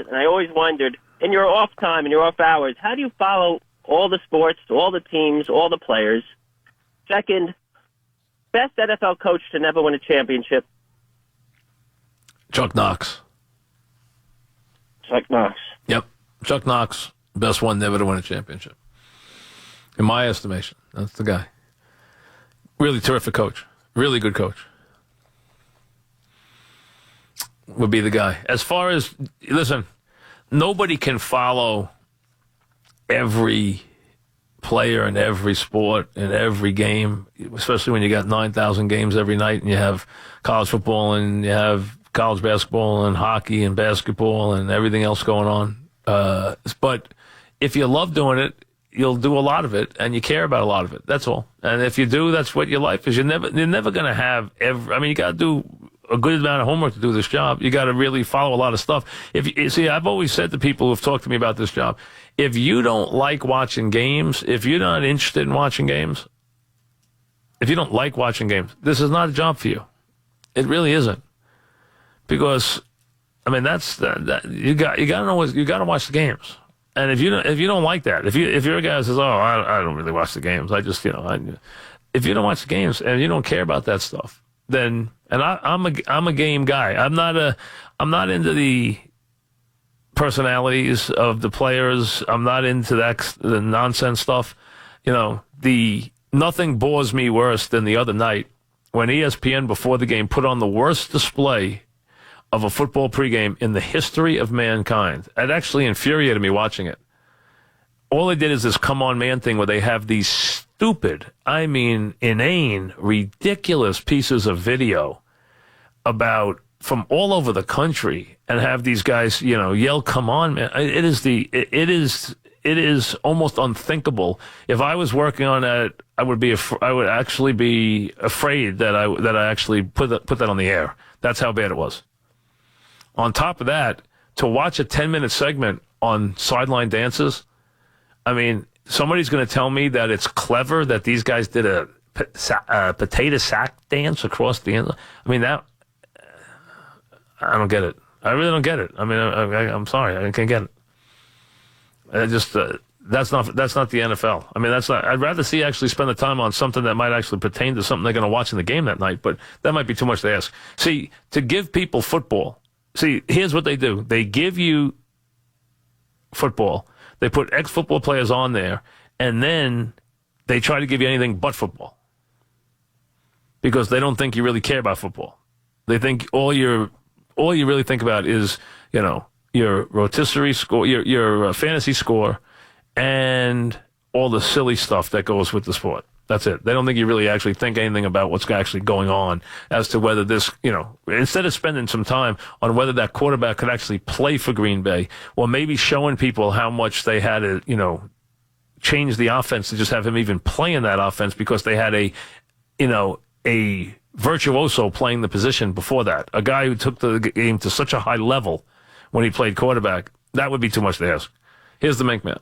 and I always wondered, in your off time, in your off hours, how do you follow all the sports, all the teams, all the players? Second, best NFL coach to never win a championship? Chuck Knox. Chuck Knox. Yep. Chuck Knox, best one never to win a championship. In my estimation, that's the guy. Really terrific coach. Really good coach. Would be the guy. As far as, listen, nobody can follow every player in every sport, in every game, especially when you got 9,000 games every night and you have college football and you have college basketball and hockey and basketball and everything else going on. But if you love doing it, you'll do a lot of it and you care about a lot of it. That's all. And if you do, that's what your life is. You're never going to have you got to do a good amount of homework to do this job. You got to really follow a lot of stuff. See, I've always said to people who've talked to me about this job, if you don't like watching games, if you're not interested in watching games, if you don't like watching games, this is not a job for you. It really isn't. Because, I mean, you got to know you got to watch the games. And if you don't like that, if you're a guy who says, "Oh, I don't really watch the games. I just, if you don't watch the games and you don't care about that stuff, then, and I'm a game guy. I'm not into the personalities of the players. I'm not into the nonsense stuff. Nothing bores me worse than the other night when ESPN before the game put on the worst display of a football pregame in the history of mankind. It actually infuriated me watching it. All they did is this come on man thing where they have these stupid, inane, ridiculous pieces of video from all over the country and have these guys, yell, "Come on, man." It is almost unthinkable. If I was working on that, I would actually be afraid that I actually put that on the air. That's how bad it was. On top of that, to watch a 10-minute segment on sideline dances, somebody's going to tell me that it's clever that these guys did a potato sack dance across the end. I don't get it. I really don't get it. I'm sorry, I can't get it. That's not the NFL. I'd rather see actually spend the time on something that might actually pertain to something they're going to watch in the game that night, but that might be too much to ask. See, to give people football. See, here's what they do. They give you football. They put ex-football players on there, and then they try to give you anything but football because they don't think you really care about football. They think all you really think about is, your rotisserie score, your fantasy score, and all the silly stuff that goes with the sport. That's it. They don't think you really actually think anything about what's actually going on as to whether this, instead of spending some time on whether that quarterback could actually play for Green Bay, or maybe showing people how much they had to, change the offense to just have him even play in that offense because they had a virtuoso playing the position before that. A guy who took the game to such a high level when he played quarterback. That would be too much to ask. Here's the Mink Man.